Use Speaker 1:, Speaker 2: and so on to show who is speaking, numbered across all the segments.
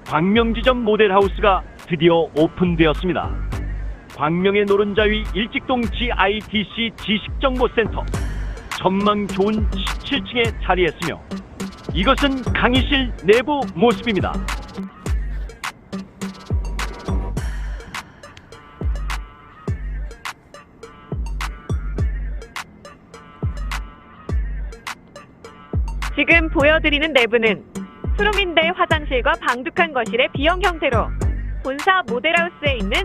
Speaker 1: 광명지점 모델하우스가 드디어 오픈되었습니다. 광명의 노른자 위 일직동 GIDC 지식정보센터. 전망 좋은 17층에 자리했으며 이것은 강의실 내부 모습입니다.
Speaker 2: 지금 보여드리는 내부는 투룸인데 화장실과 방둑한 거실의 B형 형태로 본사 모델하우스에 있는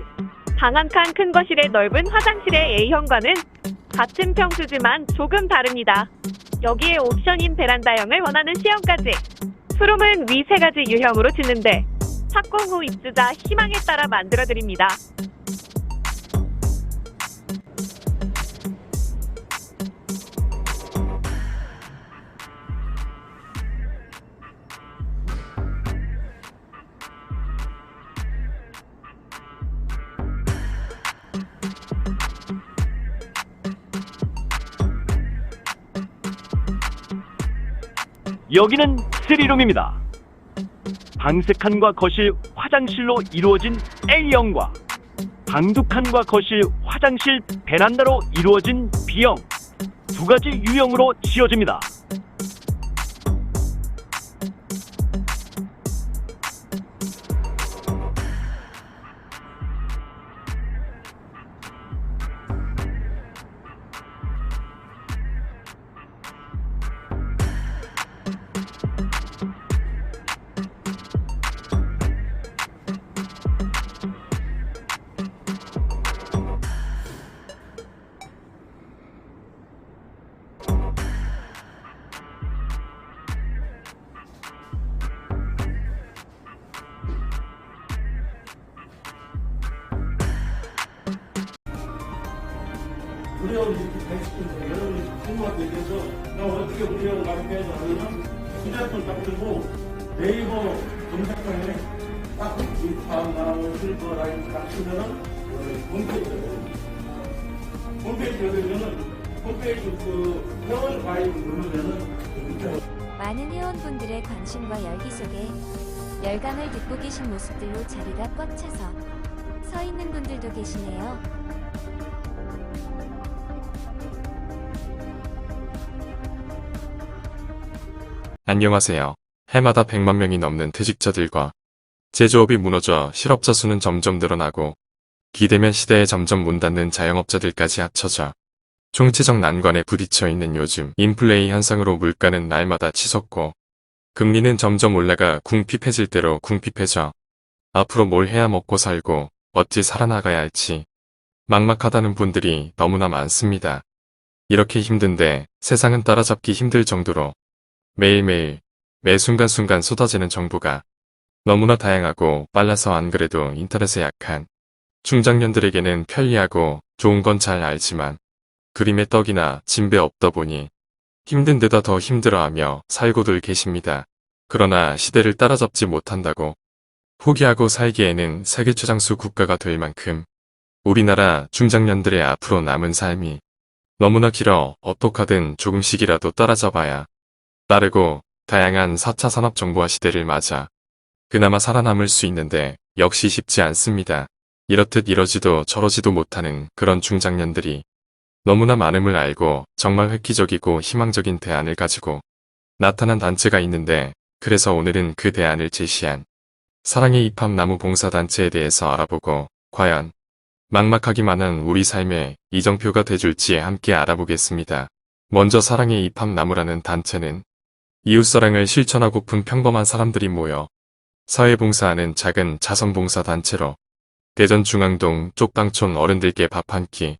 Speaker 2: 방 한 칸 큰 거실의 넓은 화장실의 A형과는 같은 평수지만 조금 다릅니다. 여기에 옵션인 베란다형을 원하는 C형까지. 투룸은 위 세 가지 유형으로 짓는데 착공 후 입주자 희망에 따라 만들어드립니다.
Speaker 1: 여기는 3룸입니다. 방 3칸과 거실, 화장실로 이루어진 A형과 방두칸과 거실, 화장실, 베란다로 이루어진 B형 두 가지 유형으로 지어집니다.
Speaker 3: 우리 형 이렇게 배치도 여러분이 친구한테 얘기해서 나 어떻게 우리 형 가르쳐서 하면은 휴대폰 딱 들고 네이버 검색창에 딱이 다음 나오는 실버 라인 딱 치면은 홈페이지가 되면은 홈페이지 그 회원 가입을 누르면은
Speaker 4: 많은 회원분들의 관심과 열기 속에 열강을 듣고 계신 모습들로 자리가 꽉 차서 서 있는 분들도 계시네요.
Speaker 5: 안녕하세요. 해마다 100만 명이 넘는 퇴직자들과 제조업이 무너져 실업자 수는 점점 늘어나고 기대면 시대에 점점 문 닫는 자영업자들까지 합쳐져 총체적 난관에 부딪혀 있는 요즘 인플레이 현상으로 물가는 날마다 치솟고 금리는 점점 올라가 궁핍해질 대로 궁핍해져 앞으로 뭘 해야 먹고 살고 어찌 살아나가야 할지 막막하다는 분들이 너무나 많습니다. 이렇게 힘든데 세상은 따라잡기 힘들 정도로 매일매일 매 순간순간 쏟아지는 정보가 너무나 다양하고 빨라서 안 그래도 인터넷에 약한 중장년들에게는 편리하고 좋은 건 잘 알지만 그림의 떡이나 진배 없다 보니 힘든 데다 더 힘들어하며 살고들 계십니다. 그러나 시대를 따라잡지 못한다고 포기하고 살기에는 세계 최장수 국가가 될 만큼 우리나라 중장년들의 앞으로 남은 삶이 너무나 길어 어떡하든 조금씩이라도 따라잡아야 빠르고 다양한 4차 산업정보화 시대를 맞아 그나마 살아남을 수 있는데 역시 쉽지 않습니다. 이렇듯 이러지도 저러지도 못하는 그런 중장년들이 너무나 많음을 알고 정말 획기적이고 희망적인 대안을 가지고 나타난 단체가 있는데 그래서 오늘은 그 대안을 제시한 사랑의 입합 나무 봉사단체에 대해서 알아보고 과연 막막하기만 한 우리 삶의 이정표가 돼줄지 함께 알아보겠습니다. 먼저 사랑의 입합 나무라는 단체는 이웃사랑을 실천하고픈 평범한 사람들이 모여 사회봉사하는 작은 자선봉사단체로 대전 중앙동 쪽방촌 어른들께 밥 한 끼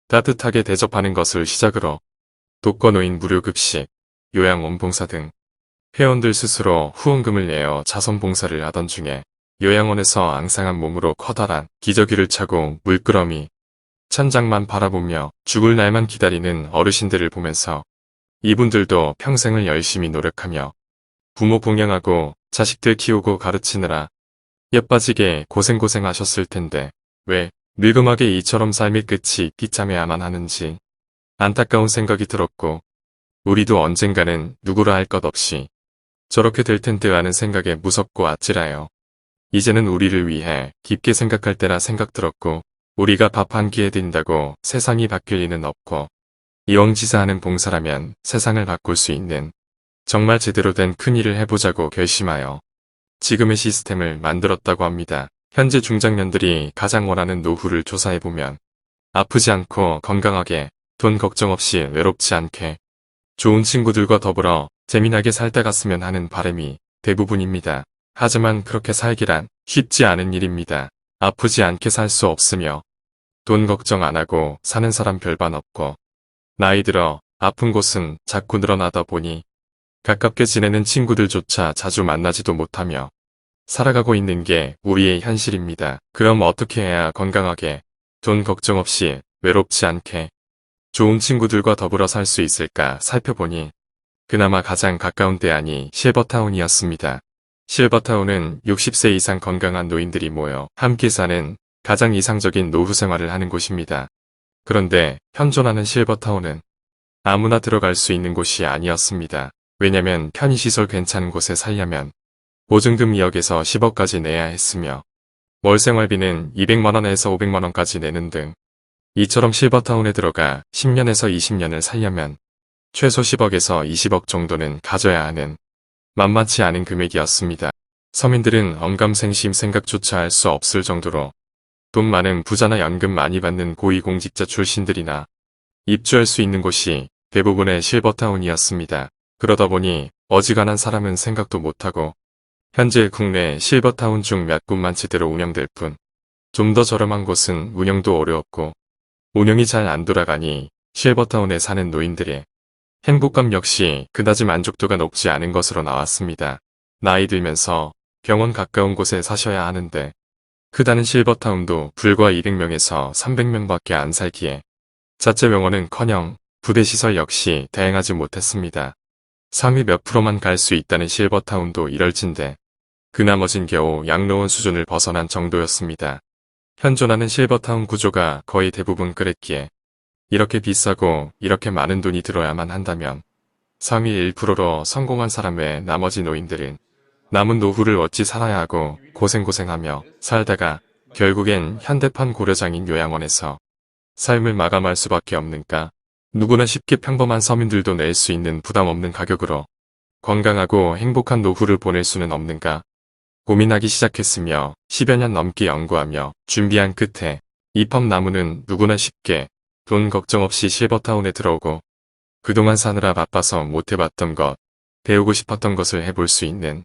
Speaker 5: 따뜻하게 대접하는 것을 시작으로 독거노인 무료급식, 요양원 봉사 등 회원들 스스로 후원금을 내어 자선봉사를 하던 중에 요양원에서 앙상한 몸으로 커다란 기저귀를 차고 물끄러미 천장만 바라보며 죽을 날만 기다리는 어르신들을 보면서 이분들도 평생을 열심히 노력하며 부모 봉양하고 자식들 키우고 가르치느라 엿빠지게 고생하셨을 텐데 왜 늙음하게 이처럼 삶의 끝이 비참해야만 하는지 안타까운 생각이 들었고 우리도 언젠가는 누구라 할 것 없이 저렇게 될 텐데 하는 생각에 무섭고 아찔하여 이제는 우리를 위해 깊게 생각할 때라 생각 들었고 우리가 밥 한 끼에 든다고 세상이 바뀔 리는 없고 이왕지사하는 봉사라면 세상을 바꿀 수 있는 정말 제대로 된 큰일을 해보자고 결심하여 지금의 시스템을 만들었다고 합니다. 현재 중장년들이 가장 원하는 노후를 조사해보면 아프지 않고 건강하게 돈 걱정 없이 외롭지 않게 좋은 친구들과 더불어 재미나게 살다 갔으면 하는 바람이 대부분입니다. 하지만 그렇게 살기란 쉽지 않은 일입니다. 아프지 않게 살 수 없으며 돈 걱정 안 하고 사는 사람 별반 없고 나이 들어 아픈 곳은 자꾸 늘어나다 보니 가깝게 지내는 친구들조차 자주 만나지도 못하며 살아가고 있는 게 우리의 현실입니다. 그럼 어떻게 해야 건강하게 돈 걱정 없이 외롭지 않게 좋은 친구들과 더불어 살 수 있을까 살펴보니 그나마 가장 가까운 대안이 실버타운이었습니다. 실버타운은 60세 이상 건강한 노인들이 모여 함께 사는 가장 이상적인 노후 생활을 하는 곳입니다. 그런데 현존하는 실버타운은 아무나 들어갈 수 있는 곳이 아니었습니다. 왜냐면 편의시설 괜찮은 곳에 살려면 보증금 2억에서 10억까지 내야 했으며 월 생활비는 200만원에서 500만원까지 내는 등 이처럼 실버타운에 들어가 10년에서 20년을 살려면 최소 10억에서 20억 정도는 가져야 하는 만만치 않은 금액이었습니다. 서민들은 언감생심 생각조차 할 수 없을 정도로 돈 많은 부자나 연금 많이 받는 고위공직자 출신들이나 입주할 수 있는 곳이 대부분의 실버타운이었습니다. 그러다 보니 어지간한 사람은 생각도 못하고 현재 국내 실버타운 중 몇 군만 제대로 운영될 뿐 좀 더 저렴한 곳은 운영도 어려웠고 운영이 잘 안 돌아가니 실버타운에 사는 노인들의 행복감 역시 그다지 만족도가 높지 않은 것으로 나왔습니다. 나이 들면서 병원 가까운 곳에 사셔야 하는데 크다는 실버타운도 불과 200명에서 300명밖에 안 살기에 자체 병원은커녕 부대시설 역시 다양하지 못했습니다. 상위 몇 프로만 갈 수 있다는 실버타운도 이럴진데 그 나머진 겨우 양로원 수준을 벗어난 정도였습니다. 현존하는 실버타운 구조가 거의 대부분 그랬기에 이렇게 비싸고 이렇게 많은 돈이 들어야만 한다면 상위 1%로 성공한 사람 외 나머지 노인들은 남은 노후를 어찌 살아야 하고 고생하며 살다가 결국엔 현대판 고려장인 요양원에서 삶을 마감할 수밖에 없는가. 누구나 쉽게 평범한 서민들도 낼 수 있는 부담 없는 가격으로 건강하고 행복한 노후를 보낼 수는 없는가 고민하기 시작했으며 10여 년 넘게 연구하며 준비한 끝에 입법나무는 누구나 쉽게 돈 걱정 없이 실버타운에 들어오고 그동안 사느라 바빠서 못해봤던 것, 배우고 싶었던 것을 해볼 수 있는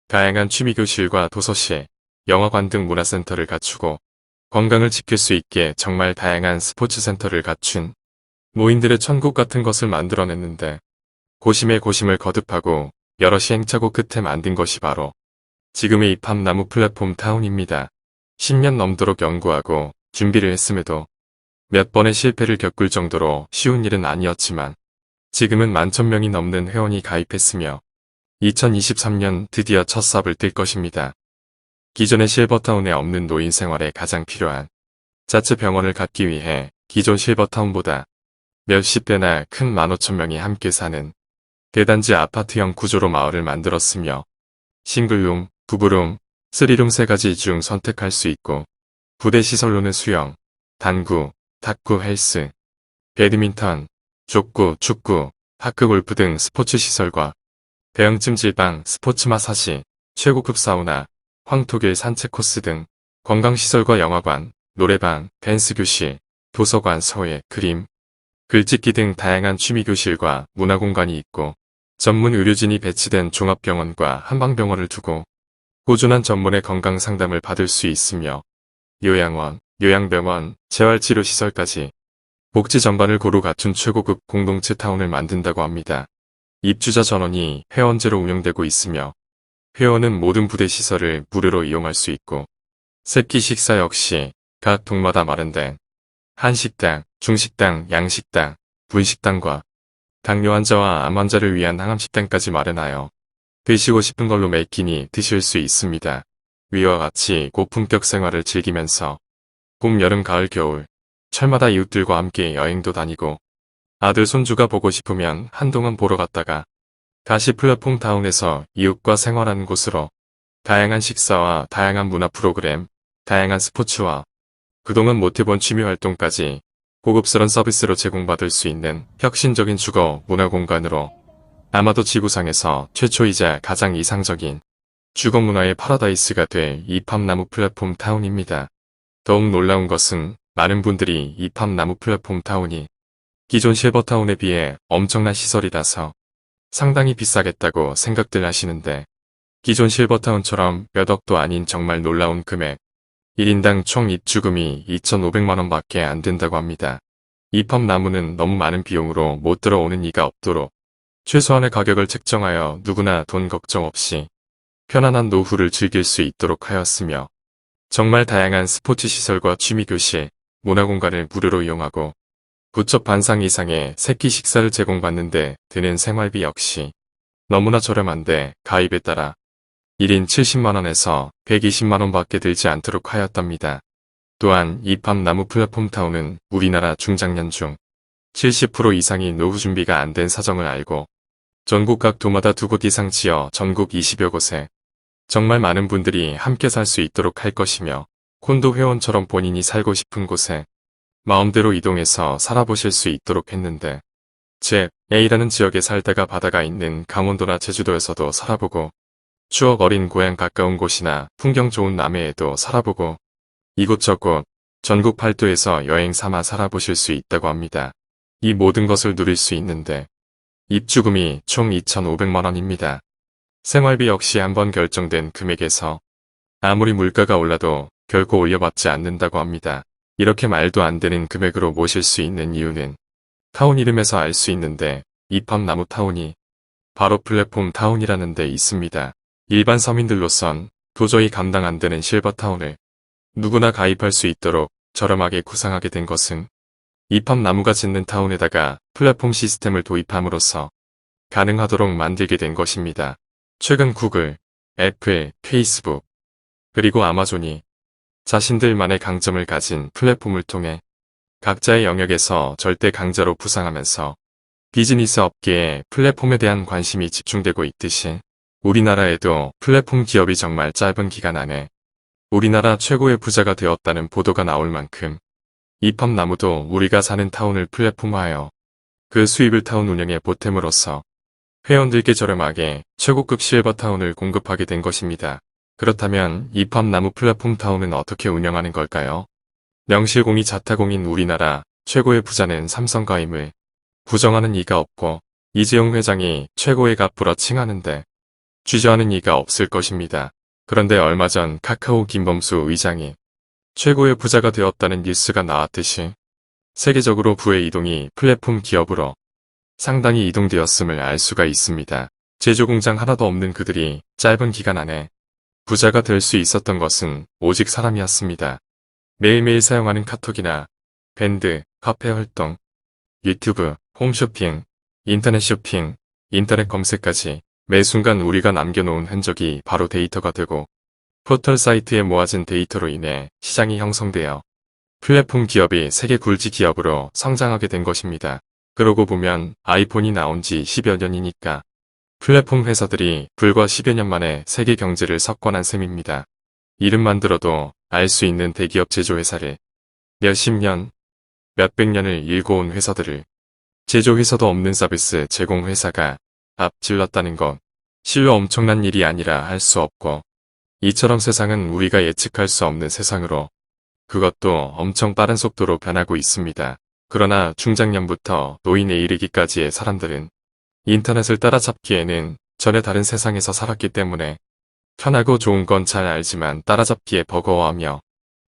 Speaker 5: 다양한 취미교실과 도서실, 영화관 등 문화센터를 갖추고 건강을 지킬 수 있게 정말 다양한 스포츠센터를 갖춘 노인들의 천국 같은 것을 만들어냈는데 고심에 고심을 거듭하고 여러 시행착오 끝에 만든 것이 바로 지금의 입합나무 플랫폼 타운입니다. 10년 넘도록 연구하고 준비를 했음에도 몇 번의 실패를 겪을 정도로 쉬운 일은 아니었지만 지금은 11,000명이 넘는 회원이 가입했으며 2023년 드디어 첫 삽을 뜰 것입니다. 기존의 실버타운에 없는 노인 생활에 가장 필요한 자체 병원을 갖기 위해 기존 실버타운보다 몇십 배나 큰 15,000명이 함께 사는 대단지 아파트형 구조로 마을을 만들었으며 싱글룸, 부부룸, 3룸 3가지 중 선택할 수 있고 부대 시설로는 수영, 당구, 탁구, 헬스, 배드민턴, 족구, 축구, 파크 골프 등 스포츠 시설과 배영 찜질방, 스포츠 마사지, 최고급 사우나, 황토길 산책 코스 등 건강시설과 영화관, 노래방, 댄스 교실, 도서관, 서예, 그림, 글짓기 등 다양한 취미교실과 문화공간이 있고 전문 의료진이 배치된 종합병원과 한방병원을 두고 꾸준한 전문의 건강상담을 받을 수 있으며 요양원, 요양병원, 재활치료시설까지 복지 전반을 고루 갖춘 최고급 공동체 타운을 만든다고 합니다. 입주자 전원이 회원제로 운영되고 있으며 회원은 모든 부대 시설을 무료로 이용할 수 있고 새끼 식사 역시 각 동마다 마련된 한식당, 중식당, 양식당, 분식당과 당뇨 환자와 암 환자를 위한 항암식당까지 마련하여 드시고 싶은 걸로 매 끼니 드실 수 있습니다. 위와 같이 고품격 생활을 즐기면서 봄, 여름, 가을, 겨울 철마다 이웃들과 함께 여행도 다니고 아들 손주가 보고 싶으면 한동안 보러 갔다가 다시 플랫폼 타운에서 이웃과 생활하는 곳으로 다양한 식사와 다양한 문화 프로그램, 다양한 스포츠와 그동안 못해본 취미 활동까지 고급스런 서비스로 제공받을 수 있는 혁신적인 주거 문화 공간으로 아마도 지구상에서 최초이자 가장 이상적인 주거 문화의 파라다이스가 될 이팝나무 플랫폼 타운입니다. 더욱 놀라운 것은 많은 분들이 이팝나무 플랫폼 타운이 기존 실버타운에 비해 엄청난 시설이라서 상당히 비싸겠다고 생각들 하시는데 기존 실버타운처럼 몇 억도 아닌 정말 놀라운 금액 1인당 총 입주금이 2,500만원 밖에 안 된다고 합니다. 이팝나무는 너무 많은 비용으로 못 들어오는 이가 없도록 최소한의 가격을 책정하여 누구나 돈 걱정 없이 편안한 노후를 즐길 수 있도록 하였으며 정말 다양한 스포츠 시설과 취미교실, 문화공간을 무료로 이용하고 부처 반상 이상의 새끼 식사를 제공받는데 드는 생활비 역시 너무나 저렴한데 가입에 따라 1인 70만원에서 120만원 밖에 들지 않도록 하였답니다. 또한 이팝나무 플랫폼 타운은 우리나라 중장년 중 70% 이상이 노후 준비가 안 된 사정을 알고 전국 각 도마다 2곳 이상 지어 전국 20여 곳에 정말 많은 분들이 함께 살 수 있도록 할 것이며 콘도 회원처럼 본인이 살고 싶은 곳에 마음대로 이동해서 살아보실 수 있도록 했는데 즉 A라는 지역에 살다가 바다가 있는 강원도나 제주도에서도 살아보고 추억 어린 고향 가까운 곳이나 풍경 좋은 남해에도 살아보고 이곳저곳 전국 팔도에서 여행 삼아 살아보실 수 있다고 합니다. 이 모든 것을 누릴 수 있는데 입주금이 총 2,500만원입니다. 생활비 역시 한번 결정된 금액에서 아무리 물가가 올라도 결코 올려받지 않는다고 합니다. 이렇게 말도 안 되는 금액으로 모실 수 있는 이유는 타운 이름에서 알 수 있는데 이팝나무 타운이 바로 플랫폼 타운이라는 데 있습니다. 일반 서민들로선 도저히 감당 안 되는 실버타운을 누구나 가입할 수 있도록 저렴하게 구상하게 된 것은 이팝나무가 짓는 타운에다가 플랫폼 시스템을 도입함으로써 가능하도록 만들게 된 것입니다. 최근 구글, 애플, 페이스북, 그리고 아마존이 자신들만의 강점을 가진 플랫폼을 통해 각자의 영역에서 절대 강자로 부상하면서 비즈니스 업계에 플랫폼에 대한 관심이 집중되고 있듯이 우리나라에도 플랫폼 기업이 정말 짧은 기간 안에 우리나라 최고의 부자가 되었다는 보도가 나올 만큼 이팝나무도 우리가 사는 타운을 플랫폼화하여 그 수입을 타운 운영에 보탬으로써 회원들께 저렴하게 최고급 실버타운을 공급하게 된 것입니다. 그렇다면 이팝나무 플랫폼 타운은 어떻게 운영하는 걸까요? 명실공히 자타공인 우리나라 최고의 부자는 삼성가임을 부정하는 이가 없고 이재용 회장이 최고의 갑부라 칭하는데 주저하는 이가 없을 것입니다. 그런데 얼마 전 카카오 김범수 의장이 최고의 부자가 되었다는 뉴스가 나왔듯이 세계적으로 부의 이동이 플랫폼 기업으로 상당히 이동되었음을 알 수가 있습니다. 제조공장 하나도 없는 그들이 짧은 기간 안에 부자가 될 수 있었던 것은 오직 사람이었습니다. 매일매일 사용하는 카톡이나 밴드, 카페 활동, 유튜브, 홈쇼핑, 인터넷 쇼핑, 인터넷 검색까지 매 순간 우리가 남겨놓은 흔적이 바로 데이터가 되고 포털 사이트에 모아진 데이터로 인해 시장이 형성되어 플랫폼 기업이 세계 굴지 기업으로 성장하게 된 것입니다. 그러고 보면 아이폰이 나온 지 10여 년이니까 플랫폼 회사들이 불과 10여 년 만에 세계 경제를 석권한 셈입니다. 이름만 들어도 알 수 있는 대기업 제조회사를 몇십 년, 몇백 년을 일궈온 회사들을 제조회사도 없는 서비스 제공회사가 앞질렀다는 건 실로 엄청난 일이 아니라 할 수 없고 이처럼 세상은 우리가 예측할 수 없는 세상으로 그것도 엄청 빠른 속도로 변하고 있습니다. 그러나 중장년부터 노인에 이르기까지의 사람들은 인터넷을 따라잡기에는 전혀 다른 세상에서 살았기 때문에 편하고 좋은 건 잘 알지만 따라잡기에 버거워하며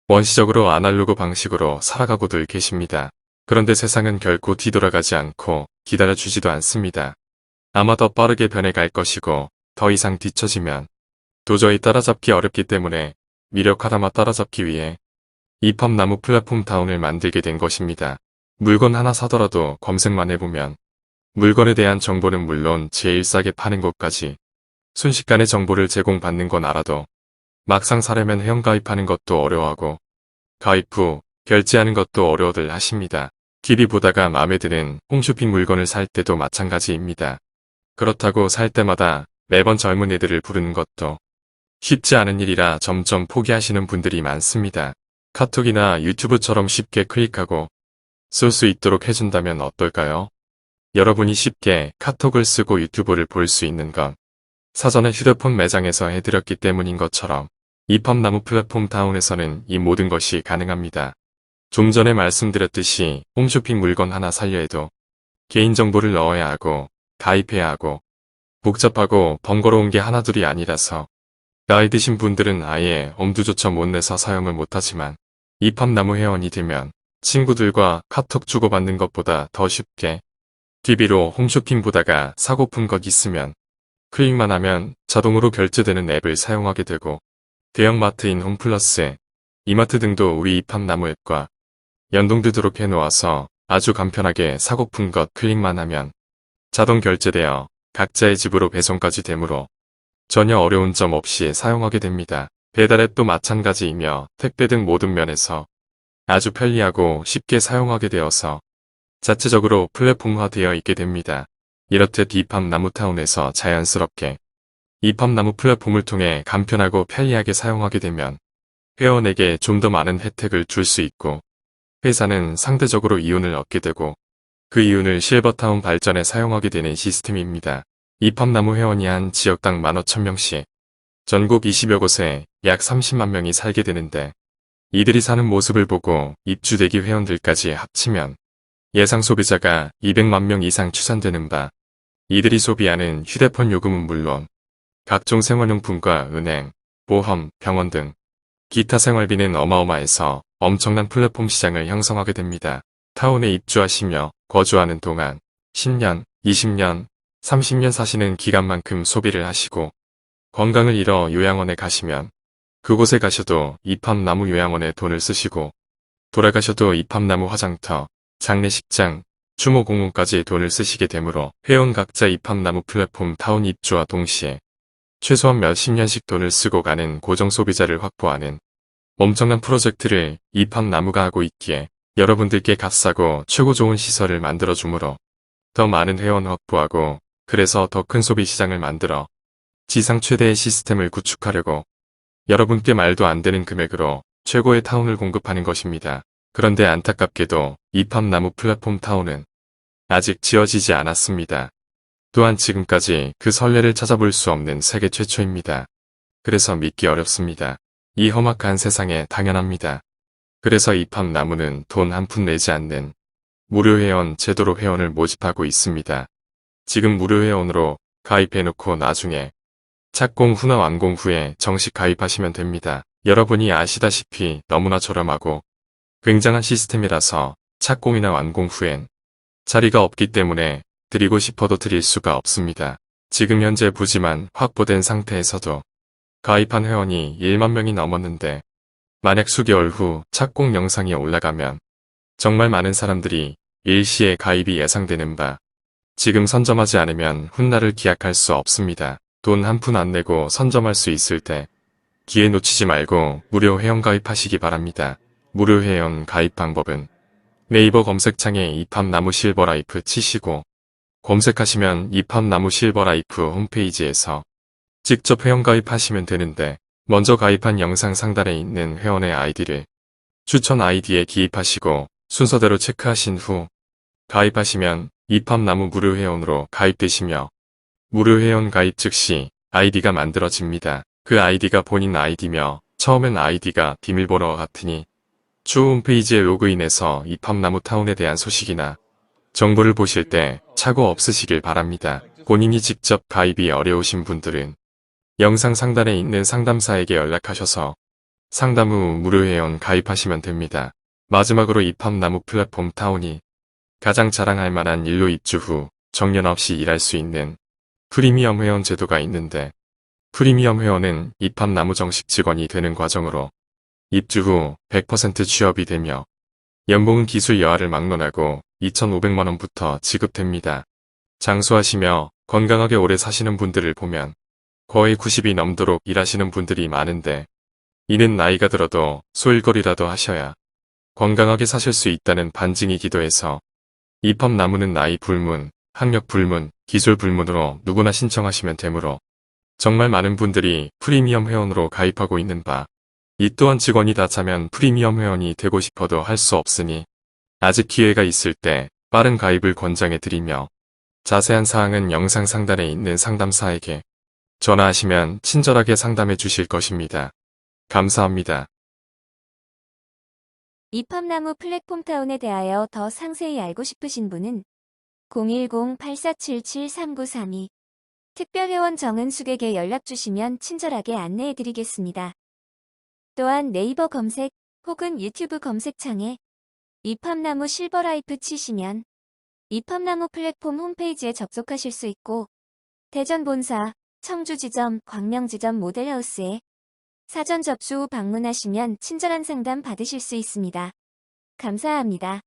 Speaker 5: 원시적으로 아날로그 방식으로 살아가고들 계십니다. 그런데 세상은 결코 뒤돌아가지 않고 기다려주지도 않습니다. 아마 더 빠르게 변해갈 것이고 더 이상 뒤처지면 도저히 따라잡기 어렵기 때문에 미력 하나만 따라잡기 위해 이팝나무 플랫폼 타운을 만들게 된 것입니다. 물건 하나 사더라도 검색만 해보면 물건에 대한 정보는 물론 제일 싸게 파는 곳까지 순식간에 정보를 제공받는 건 알아도 막상 사려면 회원가입하는 것도 어려워하고 가입 후 결제하는 것도 어려워들 하십니다. 길이 보다가 마음에 드는 홈쇼핑 물건을 살 때도 마찬가지입니다. 그렇다고 살 때마다 매번 젊은 애들을 부르는 것도 쉽지 않은 일이라 점점 포기하시는 분들이 많습니다. 카톡이나 유튜브처럼 쉽게 클릭하고 쓸 수 있도록 해준다면 어떨까요? 여러분이 쉽게 카톡을 쓰고 유튜브를 볼 수 있는 건 사전에 휴대폰 매장에서 해드렸기 때문인 것처럼 이팝나무 플랫폼 다운에서는 이 모든 것이 가능합니다. 좀 전에 말씀드렸듯이 홈쇼핑 물건 하나 살려 해도 개인정보를 넣어야 하고 가입해야 하고 복잡하고 번거로운 게 하나둘이 아니라서 나이 드신 분들은 아예 엄두조차 못 내서 사용을 못하지만 이팝나무 회원이 되면 친구들과 카톡 주고받는 것보다 더 쉽게 TV로 홈쇼핑 보다가 사고픈 것 있으면 클릭만 하면 자동으로 결제되는 앱을 사용하게 되고 대형마트인 홈플러스, 이마트 등도 우리 이팝나무 앱과 연동되도록 해놓아서 아주 간편하게 사고픈 것 클릭만 하면 자동 결제되어 각자의 집으로 배송까지 되므로 전혀 어려운 점 없이 사용하게 됩니다. 배달앱도 마찬가지이며 택배 등 모든 면에서 아주 편리하고 쉽게 사용하게 되어서 자체적으로 플랫폼화되어 있게 됩니다. 이렇듯 이팝나무타운에서 자연스럽게 이팝나무 플랫폼을 통해 간편하고 편리하게 사용하게 되면 회원에게 좀 더 많은 혜택을 줄 수 있고 회사는 상대적으로 이윤을 얻게 되고 그 이윤을 실버타운 발전에 사용하게 되는 시스템입니다. 이팝나무 회원이 한 지역당 15,000명씩 전국 20여 곳에 약 30만 명이 살게 되는데 이들이 사는 모습을 보고 입주대기 회원들까지 합치면 예상 소비자가 200만 명 이상 추산되는 바 이들이 소비하는 휴대폰 요금은 물론 각종 생활용품과 은행, 보험, 병원 등 기타 생활비는 어마어마해서 엄청난 플랫폼 시장을 형성하게 됩니다. 타운에 입주하시며 거주하는 동안 10년, 20년, 30년 사시는 기간만큼 소비를 하시고 건강을 잃어 요양원에 가시면 그곳에 가셔도 이팝나무 요양원에 돈을 쓰시고 돌아가셔도 이팝나무 화장터, 장례식장, 추모공원까지 돈을 쓰시게 되므로 회원 각자 이팝나무 플랫폼 타운 입주와 동시에 최소한 몇십 년씩 돈을 쓰고 가는 고정 소비자를 확보하는 엄청난 프로젝트를 이팝나무가 하고 있기에 여러분들께 값싸고 최고 좋은 시설을 만들어주므로 더 많은 회원 확보하고 그래서 더 큰 소비 시장을 만들어 지상 최대의 시스템을 구축하려고 여러분께 말도 안 되는 금액으로 최고의 타운을 공급하는 것입니다. 그런데 안타깝게도 이팝나무 플랫폼 타운은 아직 지어지지 않았습니다. 또한 지금까지 그 선례를 찾아볼 수 없는 세계 최초입니다. 그래서 믿기 어렵습니다. 이 험악한 세상에 당연합니다. 그래서 이팝나무는 돈 한 푼 내지 않는 무료 회원 제도로 회원을 모집하고 있습니다. 지금 무료 회원으로 가입해놓고 나중에 착공 후나 완공 후에 정식 가입하시면 됩니다. 여러분이 아시다시피 너무나 저렴하고 굉장한 시스템이라서 착공이나 완공 후엔 자리가 없기 때문에 드리고 싶어도 드릴 수가 없습니다. 지금 현재 부지만 확보된 상태에서도 가입한 회원이 1만 명이 넘었는데 만약 수개월 후 착공 영상이 올라가면 정말 많은 사람들이 일시에 가입이 예상되는 바 지금 선점하지 않으면 훗날을 기약할 수 없습니다. 돈 한 푼 안 내고 선점할 수 있을 때 기회 놓치지 말고 무료 회원 가입하시기 바랍니다. 무료 회원 가입 방법은 네이버 검색창에 이팝나무 실버라이프 치시고 검색하시면 이팝나무 실버라이프 홈페이지에서 직접 회원 가입하시면 되는데 먼저 가입한 영상 상단에 있는 회원의 아이디를 추천 아이디에 기입하시고 순서대로 체크하신 후 가입하시면 이팝나무 무료 회원으로 가입되시며 무료 회원 가입 즉시 아이디가 만들어집니다. 그 아이디가 본인 아이디며 처음엔 아이디가 비밀번호와 같으니 추후 홈페이지에 로그인해서 이팝나무 타운에 대한 소식이나 정보를 보실 때 착오 없으시길 바랍니다. 본인이 직접 가입이 어려우신 분들은 영상 상단에 있는 상담사에게 연락하셔서 상담 후 무료 회원 가입하시면 됩니다. 마지막으로 이팝나무 플랫폼 타운이 가장 자랑할 만한 일로 입주 후 정년 없이 일할 수 있는 프리미엄 회원 제도가 있는데 프리미엄 회원은 이팝나무 정식 직원이 되는 과정으로 입주 후 100% 취업이 되며 연봉은 기술 여하를 막론하고 2,500만원부터 지급됩니다. 장수하시며 건강하게 오래 사시는 분들을 보면 거의 90이 넘도록 일하시는 분들이 많은데 이는 나이가 들어도 소일거리라도 하셔야 건강하게 사실 수 있다는 반증이기도 해서 이팝나무는 나이 불문, 학력 불문, 기술 불문으로 누구나 신청하시면 되므로 정말 많은 분들이 프리미엄 회원으로 가입하고 있는 바, 이 또한 직원이 다 차면 프리미엄 회원이 되고 싶어도 할 수 없으니 아직 기회가 있을 때 빠른 가입을 권장해 드리며 자세한 사항은 영상 상단에 있는 상담사에게 전화하시면 친절하게 상담해 주실 것입니다. 감사합니다.
Speaker 4: 입학나무 플랫폼타운에 대하여 더 상세히 알고 싶으신 분은 010-8477-3932 특별회원 정은숙에게 연락주시면 친절하게 안내해드리겠습니다. 또한 네이버 검색 혹은 유튜브 검색창에 입학나무 실버라이프 치시면 입학나무 플랫폼 홈페이지에 접속하실 수 있고 대전 본사, 청주지점, 광명지점 모델하우스에 사전 접수 후 방문하시면 친절한 상담 받으실 수 있습니다. 감사합니다.